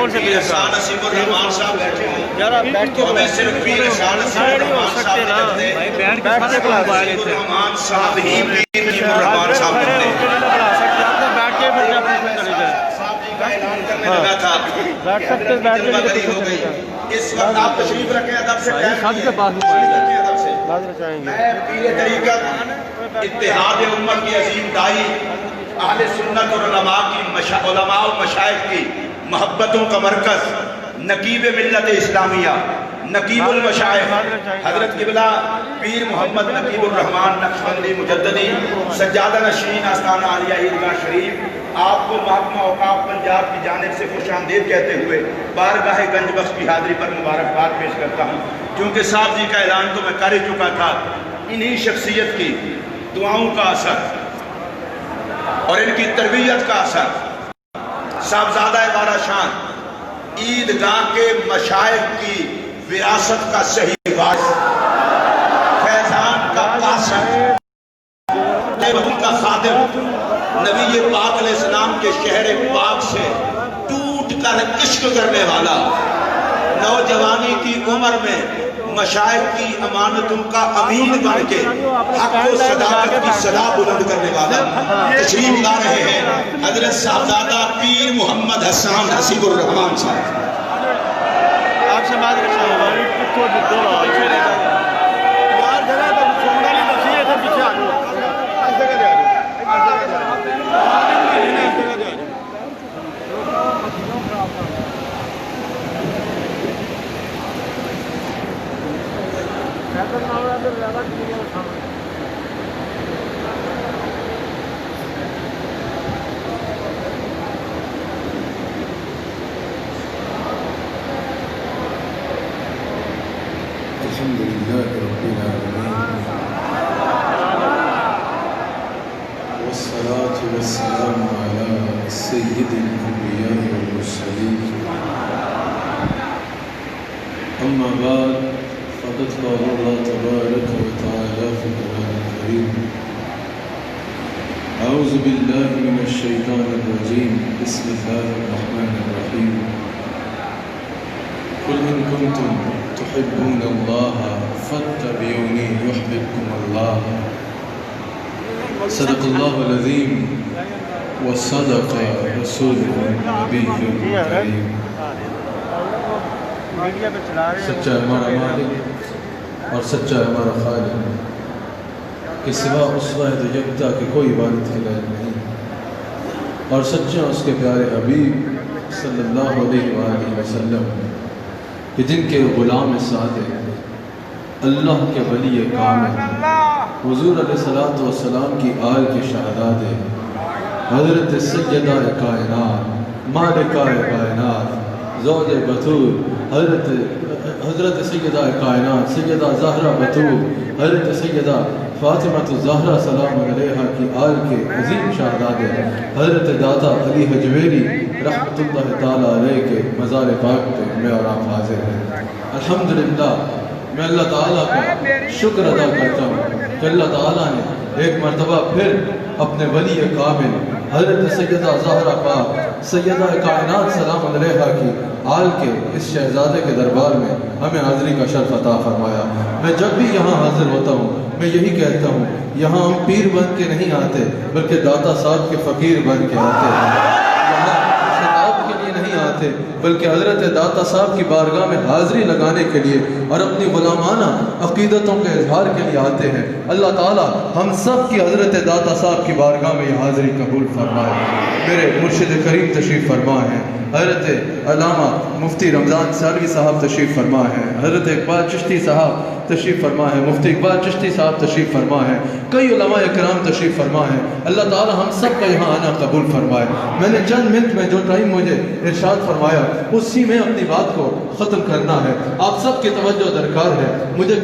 کون سے پیر صاحب؟ نصیب الرحمان صاحب بیٹھے ہیں، یار آپ بیٹھ کے ہمیں صرف پیر احسان نصیب الرحمان صاحب نہیں لگتے، بیٹھ کے سارے کو موبائل نصیب تھے الرحمان صاحب ہی پیر نصیب الرحمان صاحب کھڑے لگتے ہو ہیں۔ کے نہیں پڑھا سکتے آپ تو بیٹھ کے پھر اپنے چلے جائیں صاحب جی کا اعلان کرنے لگا تھا بیٹھ سکتے بیٹھ کے بدلی پیچھے ہو چلے گئی۔ جائیں اس وقت آپ تشریف رکھیں، ادب سے ٹائم سب کے پاس تشریف موبائل رکھیں ادب سے۔ ناظر چاہیں گے میں پیر طریقت اتحاد امت کی عظیم دائی اہل سنت اور علماء و مشائخ کی محبتوں کا مرکز نقیب ملت اسلامیہ نقیب المشائخ حضرت قبلہ پیر محمد نقیب الرحمان نقشبندی مجددی سجادہ نشین آستانہ عالیہ عیدگاہ شریف آپ کو محکمہ اوقاف پنجاب کی جانب سے خوش آمدید کہتے ہوئے بارگاہ گنج بخش کی حاضری پر مبارکباد پیش کرتا ہوں، کیونکہ صاحب جی کا اعلان تو میں کر ہی چکا تھا۔ انہی شخصیت کی دعاؤں کا اثر اور ان کی تربیت کا اثر صاحبزادہ بارہ شان عیدگاہ کے مشائخ کی وراثت کا صحیح وارث، فیضان کا قاسم، کا خادم، نبی پاک علیہ السلام کے شہر پاک سے ٹوٹ کر عشق کرنے والا، نوجوانی کی عمر میں مشائخ کی امانتوں کا امین بن کے حق و صداقت کی صدا بلند کرنے والا تشریف لا رہے ہیں حضرت صاحبزادہ پیر محمد حسان نصیب الرحمان صاحب۔ آپ سے بات کرتا ہوں ہماری دو پیچھے لے جائیں یار جگہ تو چھوڑنا نہیں تو سیدھے تھے پیچھے آ جاؤ اس جگہ دے آ جاؤ الحمد لله رب العالمين والصلاة والسلام على سيد الأنبياء والمرسلين أما بعد فقد قال الله تبارك وتعالى في القرآن الكريم أعوذ بالله من الشيطان الرجيم بسم الله الرحمن الرحيم قل إن كنتم تحبون الله فاتبعوني يحببكم الله صدق الله العظيم وصدق رسوله النبي الكريم۔ سچا ہمارا مالک اور سچا ہمارا خالق کہ سوا اس واحد یکتا کہ کوئی عبادت کے لائق نہیں، اور سچا اس کے پیارے حبیب صلی اللہ علیہ وآلہ وسلم کہ جن کے غلام صادق اللہ کے ولی کامل حضور علیہ السلام کی آل کے شہزادے حضرت سیدہ کائنات مالکہ کائنات زوج بطول حضرت سیدہ کائنات سیدہ زہرہ بطول حضرت سیدہ فاطمہ الزہرا سلام علیہا کی آل کے عظیم شہزادے حضرت دادا علی حجویری رحمت اللہ تعالیٰ علیہ کے مزار پاک پہ میں اور آپ حاضر ہیں۔ الحمدللہ میں اللہ تعالیٰ کا شکر ادا کرتا ہوں کہ اللہ تعالیٰ نے ایک مرتبہ پھر اپنے ولی کامل حضرت سیدہ زہرا پاک سیدہ کائنات سلام علیہا کی آل کے اس شہزادے کے دربار میں ہمیں حاضری کا شرف عطا فرمایا۔ میں جب بھی یہاں حاضر ہوتا ہوں میں یہی کہتا ہوں یہاں ہم پیر بن کے نہیں آتے بلکہ داتا صاحب کے فقیر بن کے آتے ہیں، یہاں خطاب کے لیے نہیں آتے بلکہ حضرت داتا صاحب کی بارگاہ میں حاضری لگانے کے لیے اور اپنی غلامانہ عقیدتوں کے اظہار کے لیے آتے ہیں۔ اللہ تعالیٰ ہم سب کی حضرت داتا صاحب کی بارگاہ میں یہ حاضری قبول فرمائے۔ میرے مرشد کریم تشریف فرما ہے، حضرت علامہ مفتی رمضان سالوی صاحب تشریف فرما ہے، حضرت اقبال چشتی صاحب تشریف فرما ہے، مفتی اقبال چشتی صاحب تشریف فرما ہے، کئی علماء اکرام تشریف فرما ہے۔ اللہ تعالی ہم سب کا یہاں آنا قبول فرمائے۔ میں نے چند منٹ میں جو ٹائم مجھے ارشاد فرمایا اسی میں اپنی بات کو ختم کرنا ہے۔ آپ سب کی توجہ درکار ہے۔ مجھے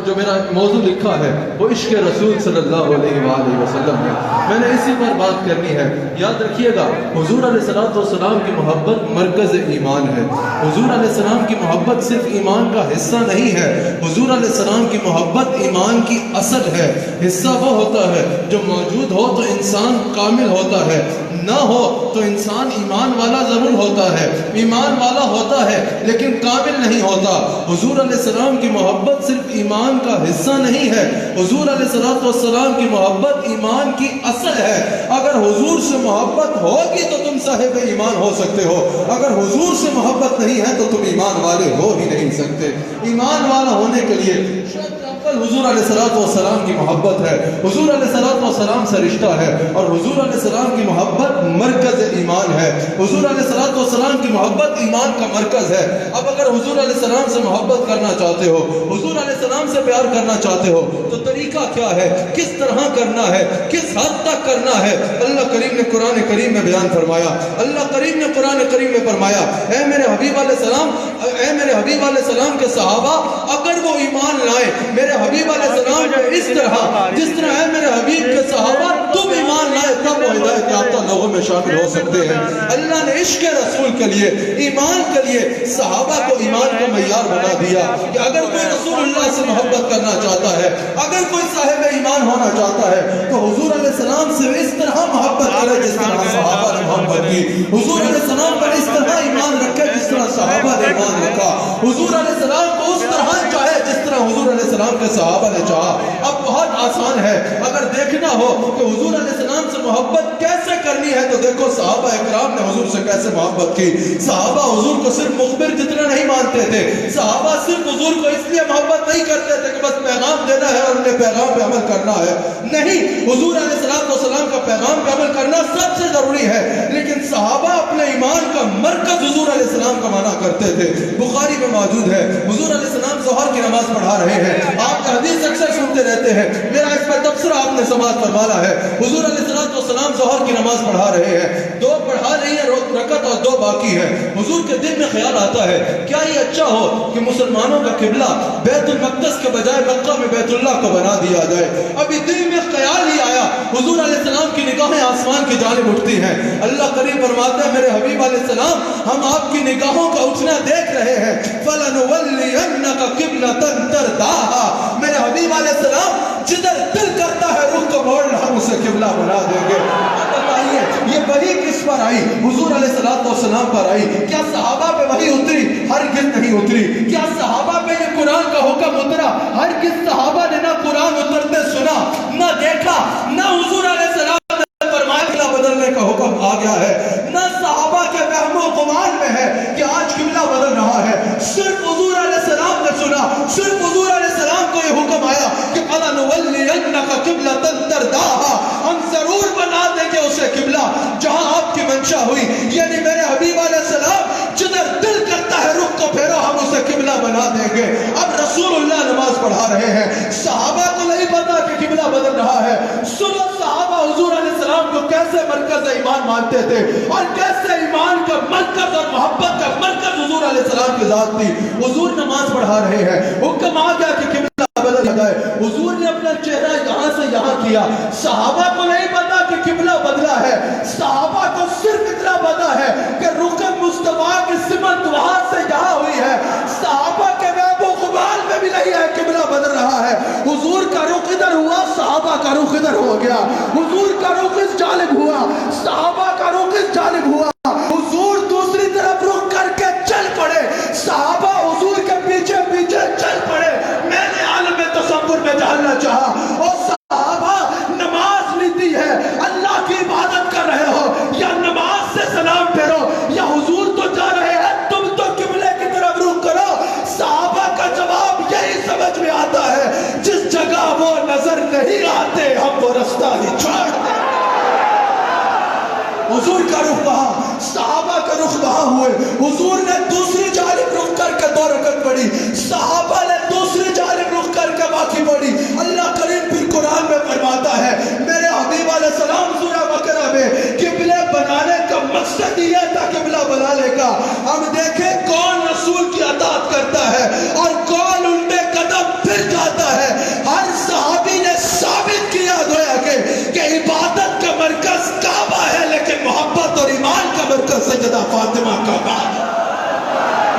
جو میرا موضوع لکھا ہے وہ عشق رسول صلی اللہ علیہ وآلہ وسلم ہے، میں نے اسی پر بات کرنی ہے۔ یاد رکھیے گا حضور علیہ السلام کی محبت مرکز ایمان ہے۔ حضور علیہ السلام کی محبت صرف ایمان کا حصہ نہیں ہے، حضور علیہ السلام کی محبت ایمان کی اصل ہے۔ حصہ وہ ہوتا ہے جو موجود ہو تو انسان کامل ہوتا ہے، نہ ہو تو انسان ایمان والا ضرور ہوتا ہے، ایمان والا ہوتا ہے لیکن کامل نہیں ہوتا۔ حضور علیہ السلام کی محبت صرف ایمان کا حصہ نہیں ہے، حضور علیہ السلام کی محبت ایمان کی اصل ہے۔ اگر حضور سے محبت ہوگی تو تم صاحب ایمان ہو سکتے ہو، اگر حضور سے محبت نہیں ہے تو تم ایمان والے ہو ہی نہیں سکتے۔ ایمان والا ہونے کے لیے حضور علیہ السلام کی محبت ہے، حضور علیہ السلام سے رشتہ ہے، اور حضور علیہ السلام کی محبت مرکز ایمان ہے۔ حضور علیہ السلام کی محبت ایمان کا مرکز ہے۔ اب اگر حضور علیہ السلام سے محبت کرنا چاہتے ہو، حضور علیہ السلام سے پیار کرنا چاہتے ہو تو طریقہ کیا ہے، کس طرح کرنا ہے، کس حد تک کرنا ہے؟ اللہ کریم نے قرآن کریم میں بیان فرمایا، اللہ کریم نے قرآن کریم میں فرمایا، اے میرے حبیب علیہ السلام، اے میرے حبیب علیہ السلام کے صحابہ اگر وہ ایمان لائیں میرے حبیب علیہ السلام کو اس طرح جس طرح ہے میرے حبیب کے صحابہ تم ایمان لائے تب وہ ہدایت یافتہ لوگوں میں شامل ہو سکتے ہیں۔ اللہ نے عشق رسول کے لیے، ایمان کے لیے صحابہ کو ایمان کا معیار بنا دیا کہ اگر کوئی رسول اللہ سے محبت کرنا چاہتا ہے، اگر کوئی صاحب ایمان ہونا چاہتا ہے تو حضور علیہ السلام سے اس طرح محبت کرے جس طرح صحابہ نے محبت کی، حضور علیہ السلام پر اس طرح ایمان رکھے جس طرح صحابہ نے ایمان رکھا، حضور علیہ السلام کو اس طرح چاہے جس طرح حضور علیہ السلام کے صحابہ نے چاہا۔ اب بہت آسان ہے، اگر دیکھنا ہو کہ حضور علیہ السلام سے محبت کیسے کرنی ہے تو دیکھو صحابہ اکرام نے حضور سے کیسے محبت کی۔ صحابہ حضور کو صرف مخبر جتنا نہیں مانتے تھے، صحابہ صرف حضور کو اس لیے محبت نہیں کرتے تھے کہ بس پیغام دینا ہے اور انہیں پیغام پہ عمل کرنا ہے، نہیں، حضور علیہ السلام کا پیغام پہ عمل کرنا سب سے ضروری ہے، لیکن صحابہ اپنے ایمان کا مرکز حضور علیہ السلام کا مانا کرتے تھے۔ بخاری میں موجود ہے، حضور علیہ السلام ظہر کی نماز پڑھا رہے ہیں، آپ کا حدیث اکثر سنتے رہتے ہیں، میرا اس پر تبصرہ آپ نے سماعت فرمانا ہے، حضور علیہ السلام ظہر کی نماز پڑھا رہے ہیں، 2 پڑھا رہی ہے رکعت اور 2 باقی ہے۔ حضور کے دل میں خیال آتا ہے کیا یہ اچھا ہو کہ مسلمانوں کا قبلہ بیت المقدس کے بجائے مکہ میں بیت اللہ کو بنا دیا جائے؟ ابھی دل میں خیال ہی آیا، حضور علیہ السلام کی نگاہیں آسمان کی جانب اٹھتی ہیں، اللہ کریم فرماتا ہے میرے حبیب علیہ السلام ہم آپ کی نگاہوں کا اٹھنا دیکھ رہے ہیں، فَلَنُوَلِّيَنَّكَ قِبْلَةً تَرْضَاهَا، میرے حبیب علیہ السلام جدھر دل کرتا ہے رخ کو موڑنا ہم اسے قبلہ بنا دیں گے۔ بتائیے یہ وحی کس پر آئی؟ حضور علیہ السلام پر آئی۔ کیا صحابہ پہ وحی اتری؟ ہرگز نہیں اتری۔ کیا صحابہ پہ یہ قرآن کا حکم اترا؟ ہرگز صحابہ نے نہ قرآن اترتے سنا، نہ دیکھا، نہ حضور علیہ السلام نے فرمایا قبلہ بدلنے کا حکم آ گیا ہے، نہ صحابہ کے وہم و گمان میں ہے کہ آج قبلہ بدل رہا ہے، صرف حضور علیہ السلام نے سنا، صرف حضور علیہ السلام کو یہ حکم آیا کہ فَلَنُوَلِّيَنَّكَ قِبْلَةً تَرْضَاهَا، ہم ضرور بنا دیں گے اسے قبلہ جہاں آپ کی منشا ہوئی، یعنی میرے حبیب علیہ السلام جدھر دل کرتا ہے رخ کو پھیرو ہم اسے قبلہ بنا دیں گے۔ اب رسول اللہ نماز پڑھا رہے ہیں، صحابہ کو نہیں پتا کہ قبلہ بدل رہا ہے، سنو صحابہ حضور علیہ السلام کو کیسے مرکز ایمان مانتے تھے اور کیسے ایمان کا مرکز اور محبت کا مرکز حضور علیہ السلام کی ذات تھی۔ حضور نماز پڑھا رہے ہیں، حکم آ گیا کہ قبلہ بدل جائے، حضور نے اپنا چہرہ یہاں سے یہاں کیا، صحابہ کو نہیں پتا کہ قبلہ بدلا ہے، صحابہ کو صرف اتنا پتا ہے کہ رکن مصطفیٰ کی سمت وہاں سے یہاں ہوئی ہے، صحابہ کے وہم و گمان میں بھی نہیں ہے قبلہ بدل رہا ہے۔ حضور کا رخ ادھر ہوا، صحابہ کا رخ ادھر ہو گیا، حضور کا رخ اس جانب ہوا، صحابہ کا رخ اس جانب ہوا، حضور دوسری طرف رخ کر کے چل پڑے، صحابہ حضور کے پیچھے پیچھے چل پڑے۔ میں نے عالم تصور میں جاننا چاہا، اور صحابہ نماز لیتی ہے، اللہ کی عبادت کر رہے ہو یا نماز سے سلام پھیرو یا حضور تو جا رہے ہیں تم تو قبلے کی طرف رخ کرو۔ صحابہ کا جواب یہی سمجھ میں آتا ہے جس جگہ وہ نظر نہیں آتے ہم وہ رستہ ہی چھوڑ دیں۔ حضور کا رخ وہاں، صحابہ کا رخ وہاں ہوئے، حضور نے دوسری جانب رخ کر کے 2 رکعت پڑھی، صحابہ نے دوسری جانب رخ کر کے باقی پڑھی۔ اللہ کریم پھر قرآن میں فرماتا ہے میرے حبیب علیہ السلام سورہ بقرہ میں قبلے بنانے کا مقصد یہ تھا قبلہ بنانے کا۔ ہم دیکھیں کون رسول کی اطاعت کرتا ہے اور کون ان پہ قدم پھر جاتا ہے۔ ہر صحابی نے ثابت کیا گویا کہ عبادت کا مرکز کعبہ ہے لیکن محبت اور ایمان کا مرکز سیدہ فاطمہ کا بعد،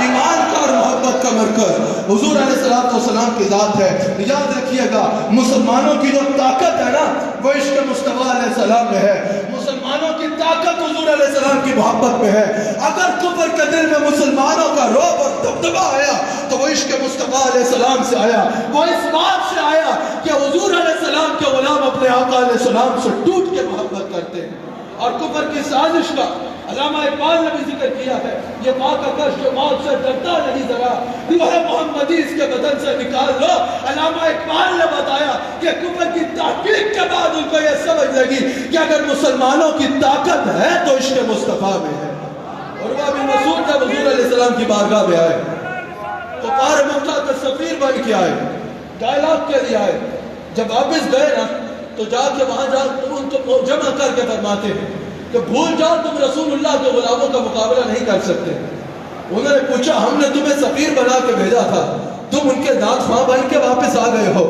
ایمان کا اور محبت کا مرکز حضور علیہ السلام کی ذات ہے۔ یاد رکھیے گا مسلمانوں کی جو طاقت ہے نا وہ عشق مصطفیٰ علیہ السلام میں ہے، مسلمانوں کی طاقت حضور علیہ السلام کی محبت میں ہے. اگر کفر کے دل میں مسلمانوں کا رعب اور دبدبا آیا تو وہ عشق مصطفیٰ علیہ السلام سے آیا, وہ اس بات سے آیا کہ حضور علیہ السلام کے غلام اپنے آقا علیہ السلام سے ٹوٹ کے محبت کرتے ہیں. اور کفر کی سازش کا علامہ اقبال نے بھی ذکر کیا ہے, یہ ماں کا کش جو موت سے ڈرتا نہیں ذرا, روح محمدی اس کے بدن سے نکال لو. علامہ اقبال نے بتایا کہ کفر کی تحقیق کے بعد ان کو یہ سمجھ لگی کہ اگر مسلمانوں کی طاقت ہے تو عشق مصطفیٰ میں ہے. عروہ بن مسعود جب حضور علیہ السلام کی بارگاہ میں آئے تو پار مکہ کے سفیر بن کے آئے, ڈائلاگ کے لیے آئے. جب واپس گئے نا تو جا کے وہاں جا ان کو جمع کر کے فرماتے ہیں کہ بھول جاؤ تم رسول اللہ کے غلاموں کا مقابلہ نہیں کر سکتے. انہوں نے پوچھا ہم نے تمہیں سفیر بنا کے بھیجا تھا, تم ان کے دانت خواہ بن کے واپس آ گئے ہو.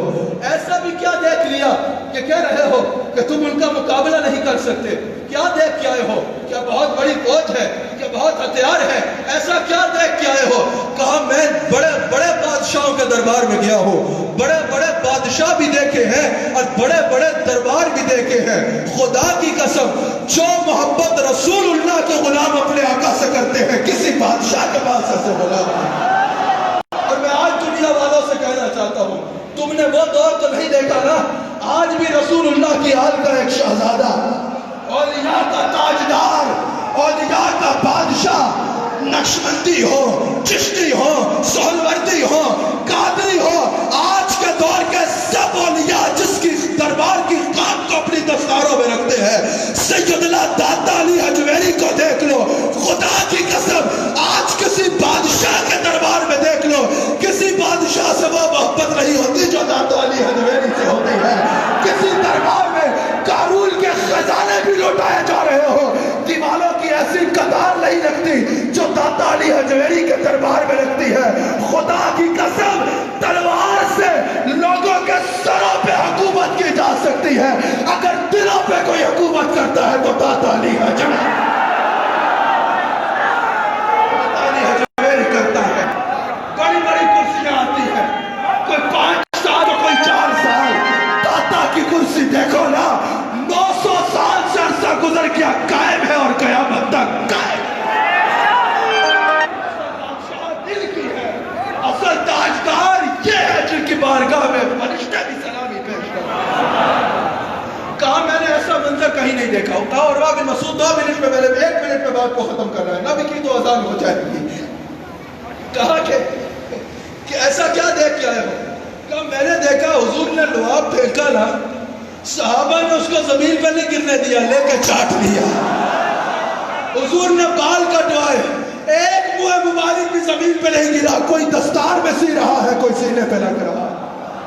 ایسا بھی کیا دیکھ لیا کہ کہہ رہے ہو کہ تم ان کا مقابلہ نہیں کر سکتے؟ کیا دیکھ کے آئے ہو؟ کیا بہت بڑی فوج ہے؟ کیا بہت ہتھیار ہے؟ ایسا کیا دیکھ کے آئے ہو؟ کہا میں بڑے بڑے بادشاہوں کے دربار میں گیا ہوں, بڑے بڑے بادشاہ بھی دیکھے ہیں اور بڑے بڑے دربار بھی دیکھے ہیں. خدا کی قسم جو محبت رسول اللہ کے غلام اپنے آقا سے کرتے ہیں کسی بادشاہ کے پاس ایسے غلام نہیں. اور میں آج دنیا والوں سے کہنا چاہتا ہوں, تم نے وہ دور تو نہیں دیکھا نا, آج بھی رسول اللہ کی آل کا ایک شہزادہ, اولیاء کا تاجدار, اولیاء کا بادشاہ, نقشبندی ہو, چشتی ہو, سہروردی ہو, قادری ہو, آج کے دور کے سب اولیاء جس کی دربار کی خاک کو اپنی دستاروں میں رکھتے ہیں. سیدنا داتا علی حجویری کو دیکھ لو, خدا کی قسم آج کسی بادشاہ کے دربار میں دیکھ لو, کسی بادشاہ سے وہ محبت نہیں ہوتی جو داتا علی حجویری سے ہوتی ہے. کسی دربار میں قارون کے خزانے بھی لوٹائے جا رہے ہو, دیوالوں کی ایسی قطار نہیں رکھتی جو داتا علی حجویری کے دربار میں رکھتی ہے. خدا کی قسم تلوار سے لوگوں کے سروں پہ حکومت کی جا سکتی ہے, اگر دلوں پہ کوئی حکومت کرتا ہے تو داتا علی حجویری کرتا ہے. بڑی بڑی کرسیاں آتی ہیں, کوئی 5 سال تو کوئی 4 سال. داتا کی کرسی دیکھو نا, 900 سال سے عرصہ گزر گیا, قائم ہے اور قیامت تک قائم ہے. دل کی ہے, اصل تاجدار یہ ہے جن کی بارگاہ میں فرشتے بھی سلامی پیش کرتے ہیں. کہا میں نے ایسا منظر کہیں نہیں دیکھا. کہا عروہ بن مسعود 2 منٹ میں, میں 1 منٹ میں بات کو ختم کر رہا ہے, نبی کی تو اذان ہو جائے گی. کہا کہ ایسا کیا دیکھ کے آئے ہو؟ کہا میں نے دیکھا حضور نے لعاب پھینکا نا, صحابہ نے اس کو زمین پہ نہیں گرنے دیا, لے کے چاٹ لیا. حضور نے بال کٹوائے, ایک منہ مبارک بھی زمین پہ نہیں گرا. کوئی دستار میں سی رہا ہے, کوئی سینے پہ لگ رہا ہے.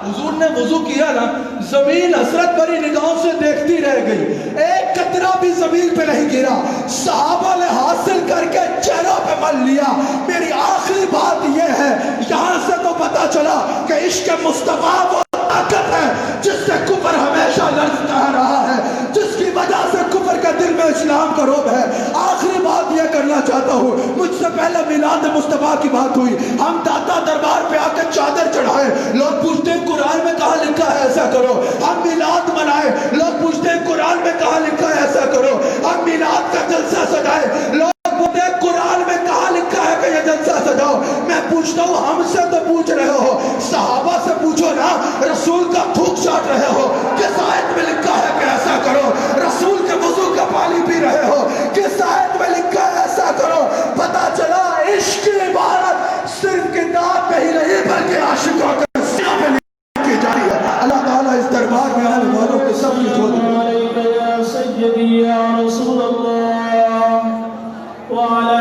حضور نے وضو کیا نا, زمین حسرت بھری نگاہوں سے دیکھتی رہ گئی, ایک قطرہ بھی زمین پہ نہیں گرا. صحابہ نے حاصل کر کے چہروں پہ مل لیا. میری آخری بات یہ ہے, یہاں سے تو پتا چلا کہ عشق مصطفیٰ وہ طاقت ہے جس سے کفر ہمیشہ لڑتا رہا ہے, جس کی وجہ سے کفر کا دل میں اسلام کا رعب ہے. آخری بات یہ کرنا چاہتا ہوں, مجھ سے پہلے میلاد مصطفیٰ کی بات ہوئی, ہم داتا دربار پہ آ کے چادر چڑھائے, لوگ پوچھتے ہیں قرآن میں کہاں لکھا ہے ایسا کرو. ہم میلاد منائے, لوگ پوچھتے ہیں قرآن میں کہاں لکھا ہے ایسا کرو. ہم میلاد کا جلسہ سجائے, لوگ پوچھتے ہیں قرآن میں کہاں لکھا ہے کہ یہ جلسہ سجاؤ. میں پوچھتا ہوں ہم سے تو پوچھ رہے ہو, صحابہ سے پوچھو نا, رسول کا تھوک چاٹ رہے ہو, کس آیت میں لکھا ہے کہ ایسا کرو. رسول کے وضو کا پانی پی رہے ہو, کس آیت میں لکھا ہے ایسا کرو. پتا چلا عشق کی عبارت صرف کتاب میں ہی نہیں بلکہ عاشقوں کے سینوں پہ لکھی جاتی ہے. اللہ تعالیٰ اس دربار میں آنے والوں کے سب کی جھولی یا سیدی یا رسول اللہ وعلی